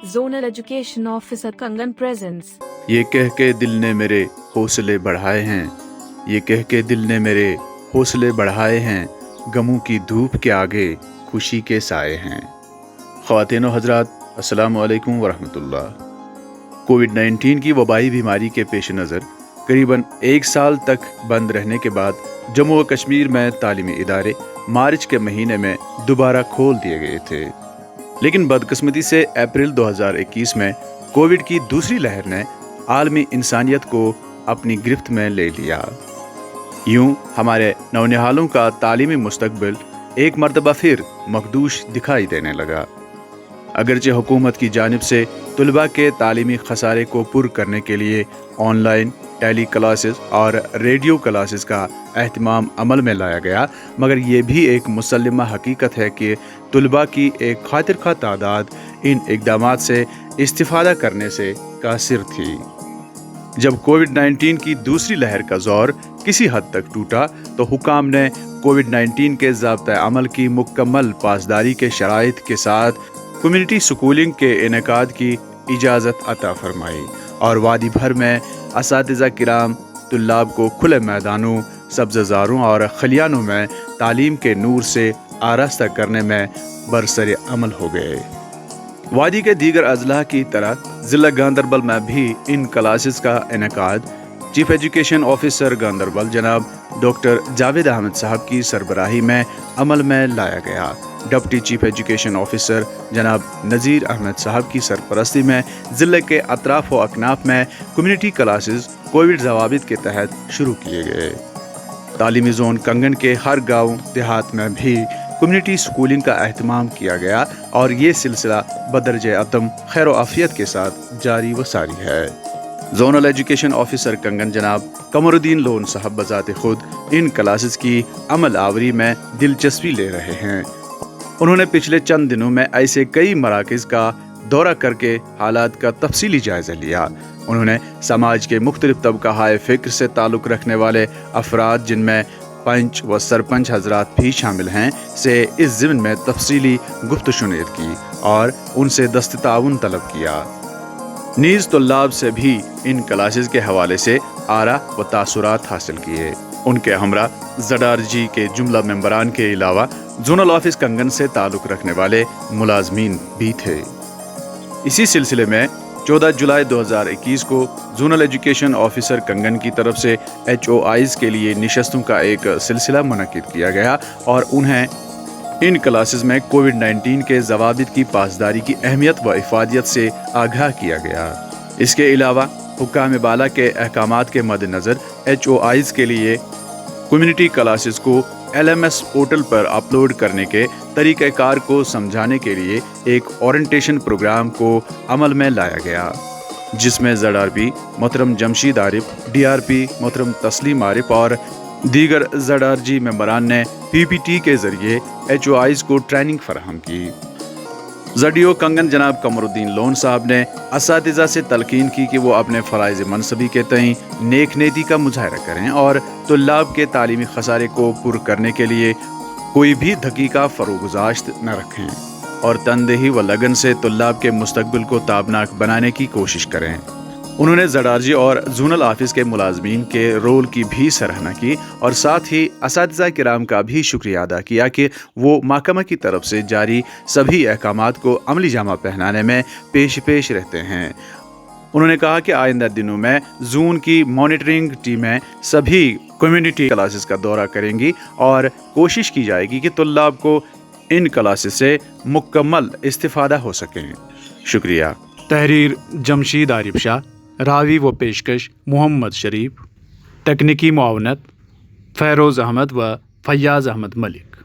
Zonal Education Officer Kangan presents. یہ کہہ کے دل نے میرے حوصلے بڑھائے ہیں، یہ کہہ کے دل نے میرے حوصلے بڑھائے ہیں، غموں کی دھوپ کے آگے خوشی کے سائے ہیں۔ خواتین و حضرات، السلام علیکم ورحمۃ اللہ۔ کووڈ-19 کی وبائی بیماری کے پیش نظر قریباً 1 سال تک بند رہنے کے بعد جموں و کشمیر میں تعلیمی ادارے مارچ کے مہینے میں دوبارہ کھول دیے گئے تھے، لیکن بدقسمتی سے اپریل 2021 میں کووڈ کی دوسری لہر نے عالمی انسانیت کو اپنی گرفت میں لے لیا۔ یوں ہمارے نونہالوں کا تعلیمی مستقبل ایک مرتبہ پھر مخدوش دکھائی دینے لگا۔ اگرچہ حکومت کی جانب سے طلباء کے تعلیمی خسارے کو پر کرنے کے لیے آن لائن ٹیلی کلاسز اور ریڈیو کلاسز کا اہتمام عمل میں لایا گیا، مگر یہ بھی ایک مسلمہ حقیقت ہے کہ طلباء کی ایک خاطر خواہ تعداد ان اقدامات سے استفادہ کرنے سے قاصر تھی۔ جب کووڈ-19 کی دوسری لہر کا زور کسی حد تک ٹوٹا تو حکام نے کووڈ-19 کے ضابطۂ عمل کی مکمل پاسداری کے شرائط کے ساتھ کمیونٹی سکولنگ کے انعقاد کی اجازت عطا فرمائی اور وادی بھر میں اساتذہ کرام طلاب کو کھلے میدانوں، سبززاروں اور خلیانوں میں تعلیم کے نور سے آراستہ کرنے میں برسر عمل ہو گئے۔ وادی کے دیگر اضلاع کی طرح ضلع گاندربل میں بھی ان کلاسز کا انعقاد چیف ایجوکیشن آفیسر گاندربل جناب ڈاکٹر جاوید احمد صاحب کی سربراہی میں عمل میں لایا گیا۔ ڈپٹی چیف ایجوکیشن آفیسر جناب نذیر احمد صاحب کی سرپرستی میں ضلع کے اطراف و اکناف میں کمیونٹی کلاسز کووڈ ضوابط کے تحت شروع کیے گئے۔ تعلیمی زون کنگن کے ہر گاؤں دیہات میں بھی کمیونٹی سکولنگ کا اہتمام کیا گیا اور یہ سلسلہ بدرجہ عتم خیر و عافیت کے ساتھ جاری و ساری ہے۔ زونل ایجوکیشن آفیسر کنگن جناب قمر الدین لون صاحب بذات خود ان کلاسز کی عمل آوری میں دلچسپی لے رہے ہیں۔ انہوں نے پچھلے چند دنوں میں ایسے کئی مراکز کا دورہ کر کے حالات کا تفصیلی جائزہ لیا۔ انہوں نے سماج کے مختلف طبقہ فکر سے تعلق رکھنے والے افراد، جن میں پنچ و سرپنچ حضرات بھی شامل ہیں، سے اس ضمن میں تفصیلی گفت و شنید کی اور ان سے دست تعاون طلب کیا۔ نیز طلاب سے بھی ان کلاسز کے حوالے سے آراء و تاثرات حاصل کیے۔ ان کے ہمراہ زڈار-جی کے جملہ ممبران کے علاوہ زونل آفس کنگن سے تعلق رکھنے والے ملازمین بھی تھے۔ اسی سلسلے میں 14 جولائی 2021 کو زونل ایجوکیشن آفیسر کنگن کی طرف سے HOIs کے لیے نشستوں کا ایک سلسلہ منعقد کیا گیا اور انہیں ان کلاسز میں کووڈ-19 کے ضوابط کی پاسداری کی اہمیت و افادیت سے آگاہ کیا گیا۔ اس کے علاوہ حکام بالا کے احکامات کے مد نظر HOIs کے لیے کمیونٹی کلاسز کو LMS پورٹل پر اپلوڈ کرنے کے طریقہ کار کو سمجھانے کے لیے ایک اورینٹیشن پروگرام کو عمل میں لایا گیا، جس میں ZRP محترم جمشید عارف، DRP محترم تسلیم عارف اور دیگر ZRG ممبران نے PPT کے ذریعے HOIs کو ٹریننگ فراہم کی۔ زڈیو کنگن جناب قمر الدین لون صاحب نے اساتذہ سے تلقین کی کہ وہ اپنے فرائض منصبی کے تئیں نیک نیتی کا مظاہرہ کریں اور طلاب کے تعلیمی خسارے کو پر کرنے کے لیے کوئی بھی دقیقہ فروگزاشت نہ رکھیں اور تندہی و لگن سے طلاب کے مستقبل کو تابناک بنانے کی کوشش کریں۔ انہوں نے زڈار-جی اور زونل آفس کے ملازمین کے رول کی بھی سراہنا کی اور ساتھ ہی اساتذہ کرام کا بھی شکریہ ادا کیا کہ وہ محکمہ کی طرف سے جاری سبھی احکامات کو عملی جامہ پہنانے میں پیش رہتے ہیں۔ انہوں نے کہا کہ آئندہ دنوں میں زون کی مانیٹرنگ ٹیمیں سبھی کمیونٹی کلاسز کا دورہ کریں گی اور کوشش کی جائے گی کہ طلاب کو ان کلاسز سے مکمل استفادہ ہو سکیں۔ شکریہ۔ تحریر جمشید عارف شاہ، راوی و پیشکش محمد شریف، تکنیکی معاونت فیروز احمد و فیاض احمد ملک۔